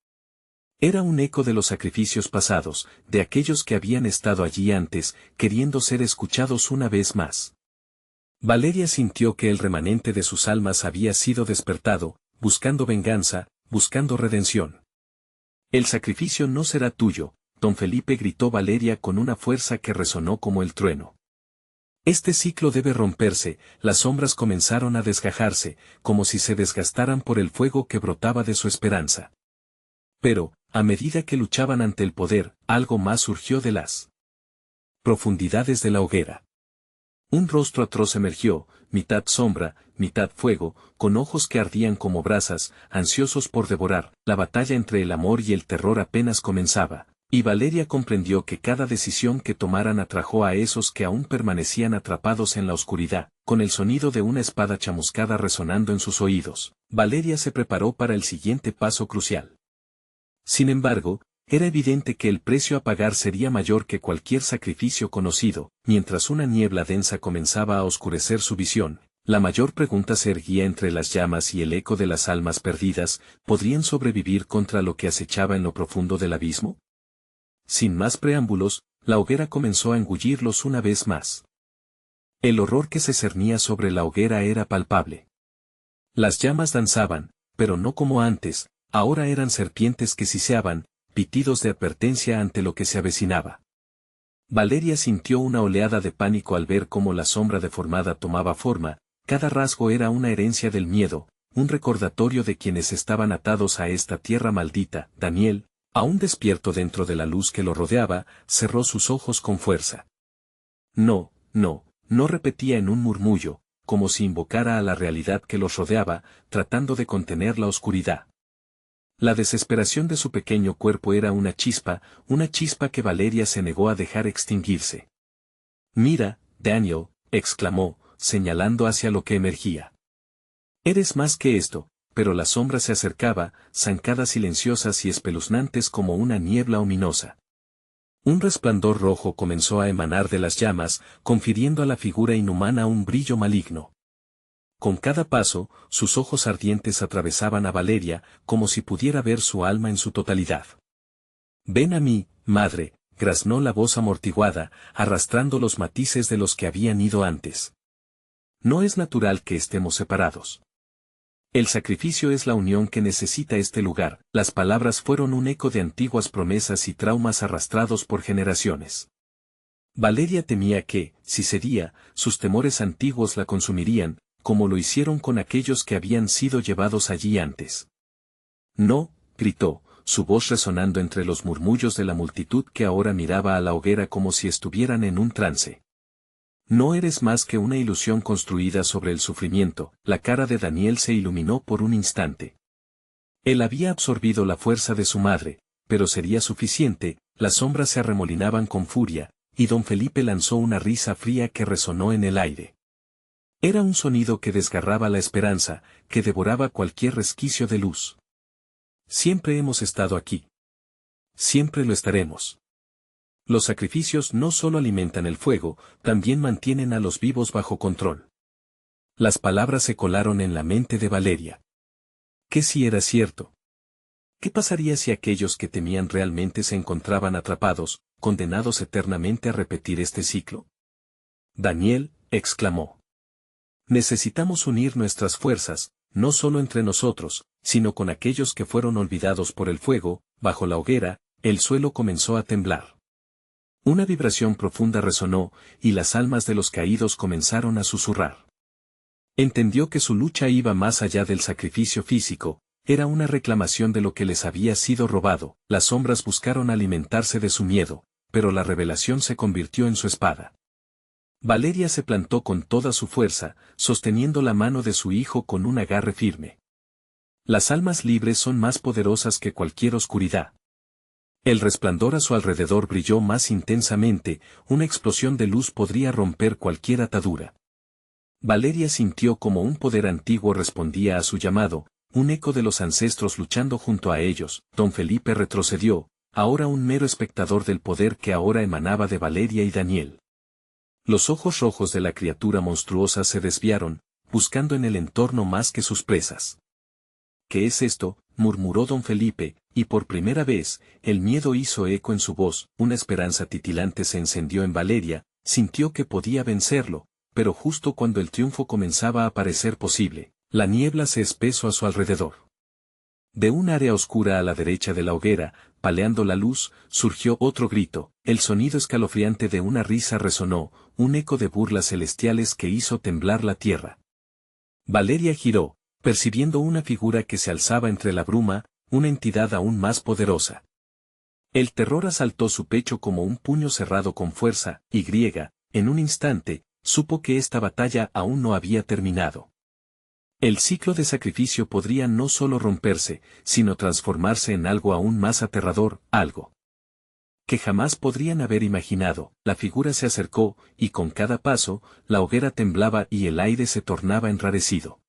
Era un eco de los sacrificios pasados, de aquellos que habían estado allí antes, queriendo ser escuchados una vez más. Valeria sintió que el remanente de sus almas había sido despertado, buscando venganza, buscando redención. «El sacrificio no será tuyo», don Felipe gritó Valeria con una fuerza que resonó como el trueno. «Este ciclo debe romperse». Las sombras comenzaron a desgajarse, como si se desgastaran por el fuego que brotaba de su esperanza. Pero, a medida que luchaban ante el poder, algo más surgió de las profundidades de la hoguera. Un rostro atroz emergió, mitad sombra, mitad fuego, con ojos que ardían como brasas, ansiosos por devorar. La batalla entre el amor y el terror apenas comenzaba, y Valeria comprendió que cada decisión que tomaran atrajo a esos que aún permanecían atrapados en la oscuridad. Con el sonido de una espada chamuscada resonando en sus oídos, Valeria se preparó para el siguiente paso crucial. Sin embargo, era evidente que el precio a pagar sería mayor que cualquier sacrificio conocido. Mientras una niebla densa comenzaba a oscurecer su visión, la mayor pregunta se erguía entre las llamas y el eco de las almas perdidas: ¿podrían sobrevivir contra lo que acechaba en lo profundo del abismo? Sin más preámbulos, la hoguera comenzó a engullirlos una vez más. El horror que se cernía sobre la hoguera era palpable. Las llamas danzaban, pero no como antes, ahora eran serpientes que siseaban, pitidos de advertencia ante lo que se avecinaba. Valeria sintió una oleada de pánico al ver cómo la sombra deformada tomaba forma, cada rasgo era una herencia del miedo, un recordatorio de quienes estaban atados a esta tierra maldita. Daniel, aún despierto dentro de la luz que lo rodeaba, cerró sus ojos con fuerza. No, no, no, repetía en un murmullo, como si invocara a la realidad que los rodeaba, tratando de contener la oscuridad. La desesperación de su pequeño cuerpo era una chispa que Valeria se negó a dejar extinguirse. Mira, Daniel, exclamó, señalando hacia lo que emergía. Eres más que esto, pero la sombra se acercaba, zancadas silenciosas y espeluznantes como una niebla ominosa. Un resplandor rojo comenzó a emanar de las llamas, confiriendo a la figura inhumana un brillo maligno. Con cada paso, sus ojos ardientes atravesaban a Valeria, como si pudiera ver su alma en su totalidad. Ven a mí, madre, graznó la voz amortiguada, arrastrando los matices de los que habían ido antes. No es natural que estemos separados. El sacrificio es la unión que necesita este lugar. Las palabras fueron un eco de antiguas promesas y traumas arrastrados por generaciones. Valeria temía que, si cedía, sus temores antiguos la consumirían, como lo hicieron con aquellos que habían sido llevados allí antes. No, gritó, su voz resonando entre los murmullos de la multitud que ahora miraba a la hoguera como si estuvieran en un trance. No eres más que una ilusión construida sobre el sufrimiento. La cara de Daniel se iluminó por un instante. Él había absorbido la fuerza de su madre, pero sería suficiente. Las sombras se arremolinaban con furia, y don Felipe lanzó una risa fría que resonó en el aire. Era un sonido que desgarraba la esperanza, que devoraba cualquier resquicio de luz. Siempre hemos estado aquí. Siempre lo estaremos. Los sacrificios no solo alimentan el fuego, también mantienen a los vivos bajo control. Las palabras se colaron en la mente de Valeria. ¿Qué si era cierto? ¿Qué pasaría si aquellos que temían realmente se encontraban atrapados, condenados eternamente a repetir este ciclo? Daniel, exclamó. Necesitamos unir nuestras fuerzas, no solo entre nosotros, sino con aquellos que fueron olvidados por el fuego. Bajo la hoguera, el suelo comenzó a temblar. Una vibración profunda resonó, y las almas de los caídos comenzaron a susurrar. Entendió que su lucha iba más allá del sacrificio físico, era una reclamación de lo que les había sido robado. Las sombras buscaron alimentarse de su miedo, pero la revelación se convirtió en su espada. Valeria se plantó con toda su fuerza, sosteniendo la mano de su hijo con un agarre firme. Las almas libres son más poderosas que cualquier oscuridad. El resplandor a su alrededor brilló más intensamente, una explosión de luz podría romper cualquier atadura. Valeria sintió como un poder antiguo respondía a su llamado, un eco de los ancestros luchando junto a ellos. Don Felipe retrocedió, ahora un mero espectador del poder que ahora emanaba de Valeria y Daniel. Los ojos rojos de la criatura monstruosa se desviaron, buscando en el entorno más que sus presas. ¿Qué es esto?, murmuró don Felipe, y por primera vez, el miedo hizo eco en su voz. Una esperanza titilante se encendió en Valeria, sintió que podía vencerlo, pero justo cuando el triunfo comenzaba a parecer posible, la niebla se espesó a su alrededor. De un área oscura a la derecha de la hoguera, paleando la luz, surgió otro grito. El sonido escalofriante de una risa resonó, un eco de burlas celestiales que hizo temblar la tierra. Valeria giró, percibiendo una figura que se alzaba entre la bruma, una entidad aún más poderosa. El terror asaltó su pecho como un puño cerrado con fuerza, y en un instante, supo que esta batalla aún no había terminado. El ciclo de sacrificio podría no solo romperse, sino transformarse en algo aún más aterrador, algo que jamás podrían haber imaginado. La figura se acercó, y con cada paso, la hoguera temblaba y el aire se tornaba enrarecido.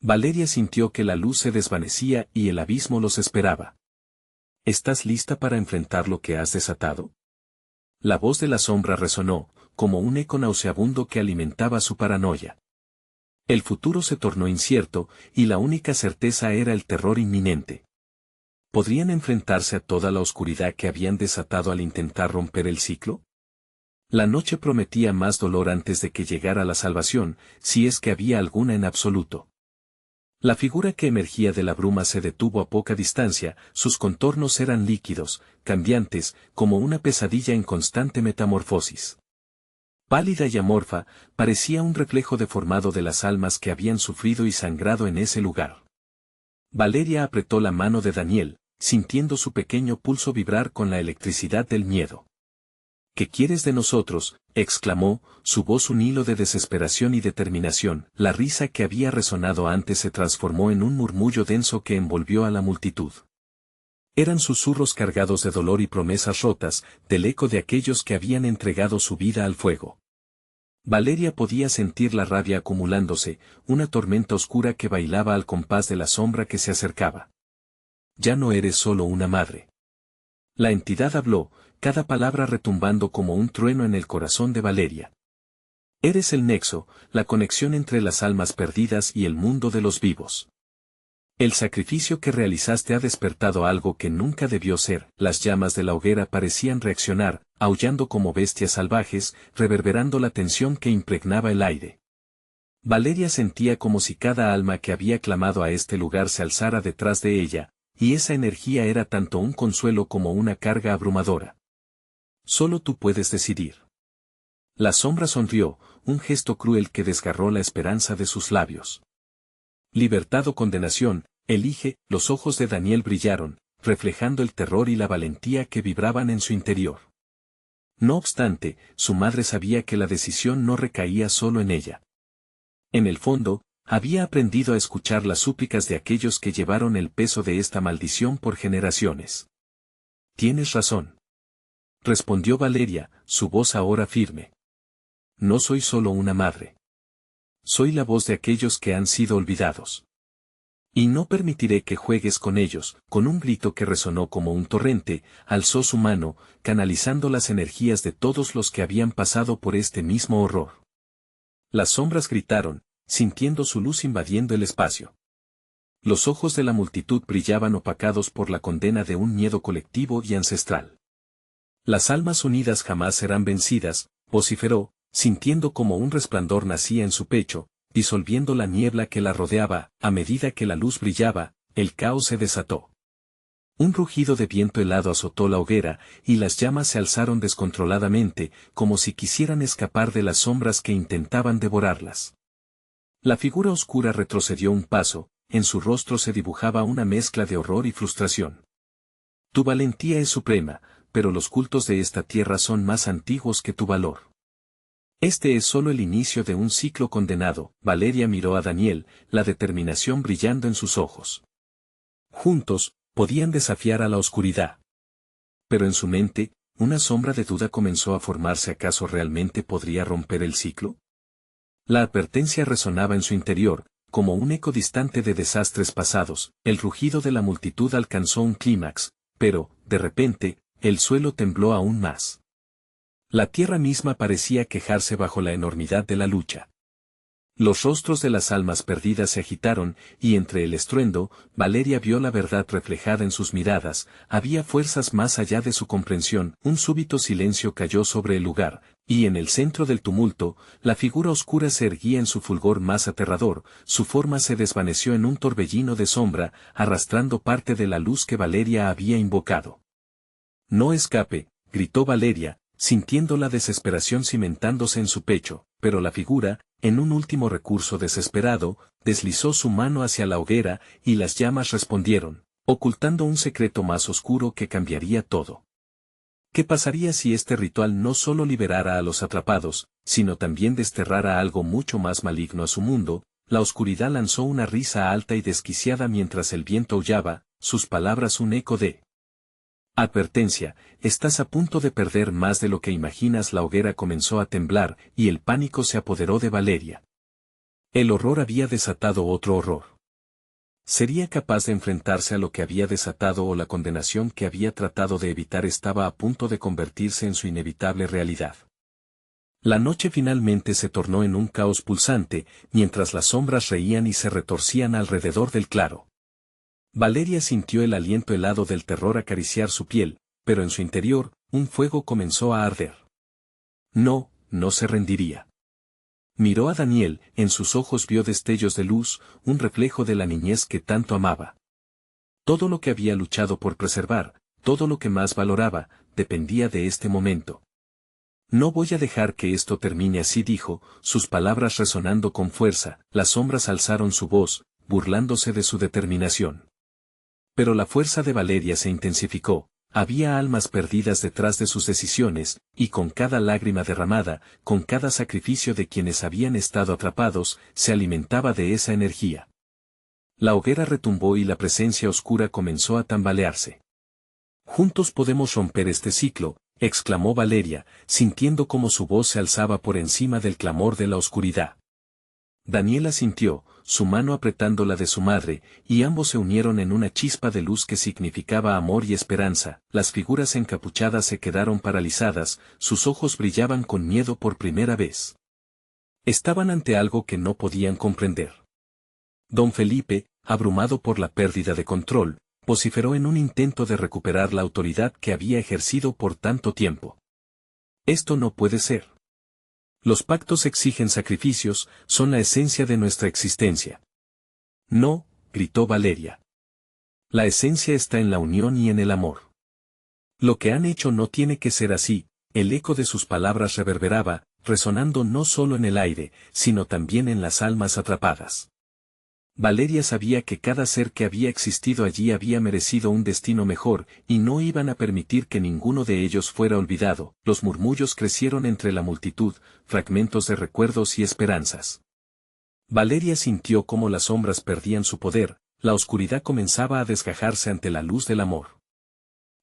Valeria sintió que la luz se desvanecía y el abismo los esperaba. ¿Estás lista para enfrentar lo que has desatado? La voz de la sombra resonó, como un eco nauseabundo que alimentaba su paranoia. El futuro se tornó incierto, y la única certeza era el terror inminente. ¿Podrían enfrentarse a toda la oscuridad que habían desatado al intentar romper el ciclo? La noche prometía más dolor antes de que llegara la salvación, si es que había alguna en absoluto. La figura que emergía de la bruma se detuvo a poca distancia, sus contornos eran líquidos, cambiantes, como una pesadilla en constante metamorfosis. Pálida y amorfa, parecía un reflejo deformado de las almas que habían sufrido y sangrado en ese lugar. Valeria apretó la mano de Daniel, sintiendo su pequeño pulso vibrar con la electricidad del miedo. ¿Qué quieres de nosotros?, exclamó, su voz un hilo de desesperación y determinación. La risa que había resonado antes se transformó en un murmullo denso que envolvió a la multitud. Eran susurros cargados de dolor y promesas rotas, del eco de aquellos que habían entregado su vida al fuego. Valeria podía sentir la rabia acumulándose, una tormenta oscura que bailaba al compás de la sombra que se acercaba. Ya no eres solo una madre. La entidad habló, cada palabra retumbando como un trueno en el corazón de Valeria. Eres el nexo, la conexión entre las almas perdidas y el mundo de los vivos. El sacrificio que realizaste ha despertado algo que nunca debió ser. Las llamas de la hoguera parecían reaccionar, aullando como bestias salvajes, reverberando la tensión que impregnaba el aire. Valeria sentía como si cada alma que había clamado a este lugar se alzara detrás de ella, y esa energía era tanto un consuelo como una carga abrumadora. Solo tú puedes decidir. La sombra sonrió, un gesto cruel que desgarró la esperanza de sus labios. Libertad o condenación, elige. Los ojos de Daniel brillaron, reflejando el terror y la valentía que vibraban en su interior. No obstante, su madre sabía que la decisión no recaía solo en ella. En el fondo, había aprendido a escuchar las súplicas de aquellos que llevaron el peso de esta maldición por generaciones. Tienes razón, respondió Valeria, su voz ahora firme. No soy solo una madre. Soy la voz de aquellos que han sido olvidados. Y no permitiré que juegues con ellos. Con un grito que resonó como un torrente, alzó su mano, canalizando las energías de todos los que habían pasado por este mismo horror. Las sombras gritaron, sintiendo su luz invadiendo el espacio. Los ojos de la multitud brillaban opacados por la condena de un miedo colectivo y ancestral. Las almas unidas jamás serán vencidas, vociferó, sintiendo como un resplandor nacía en su pecho, disolviendo la niebla que la rodeaba. A medida que la luz brillaba, el caos se desató. Un rugido de viento helado azotó la hoguera, y las llamas se alzaron descontroladamente, como si quisieran escapar de las sombras que intentaban devorarlas. La figura oscura retrocedió un paso, en su rostro se dibujaba una mezcla de horror y frustración. Tu valentía es suprema, pero los cultos de esta tierra son más antiguos que tu valor. Este es solo el inicio de un ciclo condenado. Valeria miró a Daniel, la determinación brillando en sus ojos. Juntos, podían desafiar a la oscuridad. Pero en su mente, una sombra de duda comenzó a formarse. ¿Acaso realmente podría romper el ciclo? La advertencia resonaba en su interior, como un eco distante de desastres pasados. El rugido de la multitud alcanzó un clímax, pero, de repente, el suelo tembló aún más. La tierra misma parecía quejarse bajo la enormidad de la lucha. Los rostros de las almas perdidas se agitaron, y entre el estruendo, Valeria vio la verdad reflejada en sus miradas. Había fuerzas más allá de su comprensión. Un súbito silencio cayó sobre el lugar, y en el centro del tumulto, la figura oscura se erguía en su fulgor más aterrador. Su forma se desvaneció en un torbellino de sombra, arrastrando parte de la luz que Valeria había invocado. No escape, gritó Valeria, sintiendo la desesperación cimentándose en su pecho, pero la figura, en un último recurso desesperado, deslizó su mano hacia la hoguera, y las llamas respondieron, ocultando un secreto más oscuro que cambiaría todo. ¿Qué pasaría si este ritual no solo liberara a los atrapados, sino también desterrara algo mucho más maligno a su mundo? La oscuridad lanzó una risa alta y desquiciada mientras el viento aullaba, sus palabras un eco de advertencia, estás a punto de perder más de lo que imaginas. La hoguera comenzó a temblar, y el pánico se apoderó de Valeria. El horror había desatado otro horror. ¿Sería capaz de enfrentarse a lo que había desatado, o la condenación que había tratado de evitar estaba a punto de convertirse en su inevitable realidad? La noche finalmente se tornó en un caos pulsante, mientras las sombras reían y se retorcían alrededor del claro. Valeria sintió el aliento helado del terror acariciar su piel, pero en su interior, un fuego comenzó a arder. No se rendiría. Miró a Daniel, en sus ojos vio destellos de luz, un reflejo de la niñez que tanto amaba. Todo lo que había luchado por preservar, todo lo que más valoraba, dependía de este momento. No voy a dejar que esto termine así, dijo, sus palabras resonando con fuerza. Las sombras alzaron su voz, burlándose de su determinación. Pero la fuerza de Valeria se intensificó, había almas perdidas detrás de sus decisiones, y con cada lágrima derramada, con cada sacrificio de quienes habían estado atrapados, se alimentaba de esa energía. La hoguera retumbó y la presencia oscura comenzó a tambalearse. Juntos podemos romper este ciclo, exclamó Valeria, sintiendo cómo su voz se alzaba por encima del clamor de la oscuridad. Daniel asintió, su mano apretando la de su madre, y ambos se unieron en una chispa de luz que significaba amor y esperanza. Las figuras encapuchadas se quedaron paralizadas, sus ojos brillaban con miedo por primera vez. Estaban ante algo que no podían comprender. Don Felipe, abrumado por la pérdida de control, vociferó en un intento de recuperar la autoridad que había ejercido por tanto tiempo. Esto no puede ser. Los pactos exigen sacrificios, son la esencia de nuestra existencia. No, gritó Valeria. La esencia está en la unión y en el amor. Lo que han hecho no tiene que ser así. El eco de sus palabras reverberaba, resonando no solo en el aire, sino también en las almas atrapadas. Valeria sabía que cada ser que había existido allí había merecido un destino mejor, y no iban a permitir que ninguno de ellos fuera olvidado. Los murmullos crecieron entre la multitud, fragmentos de recuerdos y esperanzas. Valeria sintió cómo las sombras perdían su poder, la oscuridad comenzaba a desgajarse ante la luz del amor.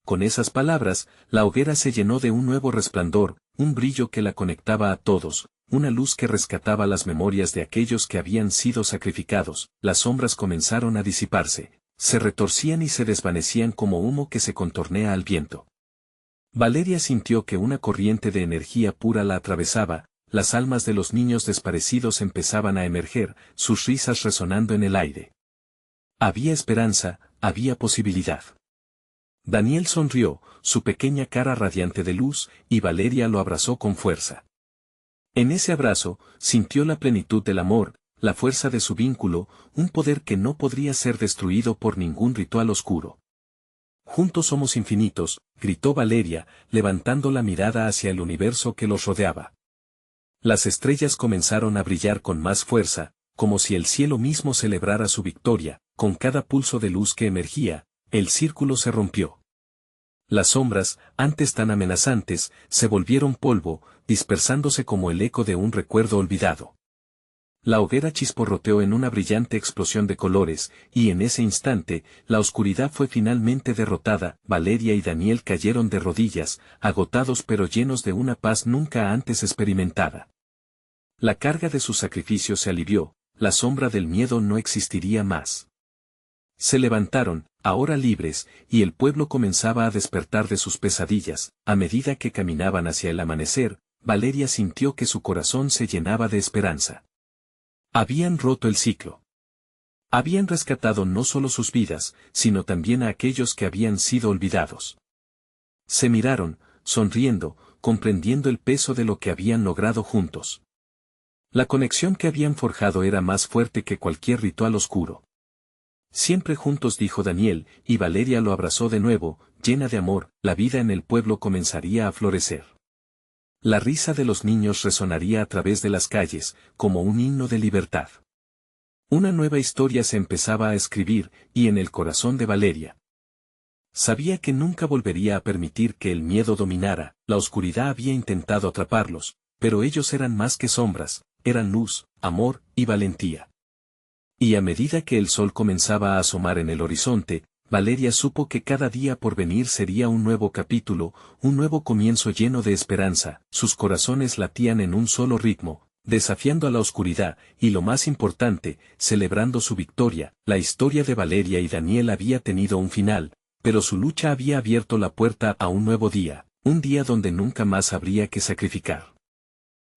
Con esas palabras, la hoguera se llenó de un nuevo resplandor, un brillo que la conectaba a todos, una luz que rescataba las memorias de aquellos que habían sido sacrificados. Las sombras comenzaron a disiparse, se retorcían y se desvanecían como humo que se contornea al viento. Valeria sintió que una corriente de energía pura la atravesaba, las almas de los niños desaparecidos empezaban a emerger, sus risas resonando en el aire. Había esperanza, había posibilidad. Daniel sonrió, su pequeña cara radiante de luz, y Valeria lo abrazó con fuerza. En ese abrazo, sintió la plenitud del amor, la fuerza de su vínculo, un poder que no podría ser destruido por ningún ritual oscuro. Juntos somos infinitos, gritó Valeria, levantando la mirada hacia el universo que los rodeaba. Las estrellas comenzaron a brillar con más fuerza, como si el cielo mismo celebrara su victoria. Con cada pulso de luz que emergía, el círculo se rompió. Las sombras, antes tan amenazantes, se volvieron polvo, dispersándose como el eco de un recuerdo olvidado. La hoguera chisporroteó en una brillante explosión de colores, y en ese instante, la oscuridad fue finalmente derrotada. Valeria y Daniel cayeron de rodillas, agotados pero llenos de una paz nunca antes experimentada. La carga de sus sacrificios se alivió, la sombra del miedo no existiría más. Se levantaron, ahora libres, y el pueblo comenzaba a despertar de sus pesadillas. A medida que caminaban hacia el amanecer, Valeria sintió que su corazón se llenaba de esperanza. Habían roto el ciclo. Habían rescatado no solo sus vidas, sino también a aquellos que habían sido olvidados. Se miraron, sonriendo, comprendiendo el peso de lo que habían logrado juntos. La conexión que habían forjado era más fuerte que cualquier ritual oscuro. Siempre juntos, dijo Daniel, y Valeria lo abrazó de nuevo, llena de amor. La vida en el pueblo comenzaría a florecer. La risa de los niños resonaría a través de las calles, como un himno de libertad. Una nueva historia se empezaba a escribir, y en el corazón de Valeria. Sabía que nunca volvería a permitir que el miedo dominara. La oscuridad había intentado atraparlos, pero ellos eran más que sombras, eran luz, amor y valentía. Y a medida que el sol comenzaba a asomar en el horizonte, Valeria supo que cada día por venir sería un nuevo capítulo, un nuevo comienzo lleno de esperanza. Sus corazones latían en un solo ritmo, desafiando a la oscuridad, y lo más importante, celebrando su victoria. La historia de Valeria y Daniel había tenido un final, pero su lucha había abierto la puerta a un nuevo día, un día donde nunca más habría que sacrificar.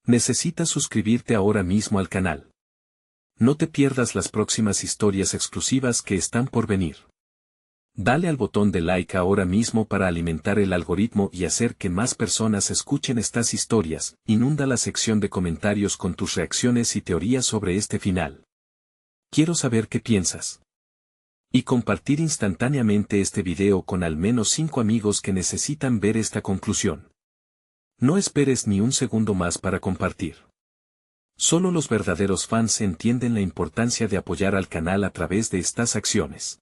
Necesitas suscribirte ahora mismo al canal. No te pierdas las próximas historias exclusivas que están por venir. Dale al botón de like ahora mismo para alimentar el algoritmo y hacer que más personas escuchen estas historias. Inunda la sección de comentarios con tus reacciones y teorías sobre este final. Quiero saber qué piensas. Y compartir instantáneamente este video con al menos 5 amigos que necesitan ver esta conclusión. No esperes ni un segundo más para compartir. Solo los verdaderos fans entienden la importancia de apoyar al canal a través de estas acciones.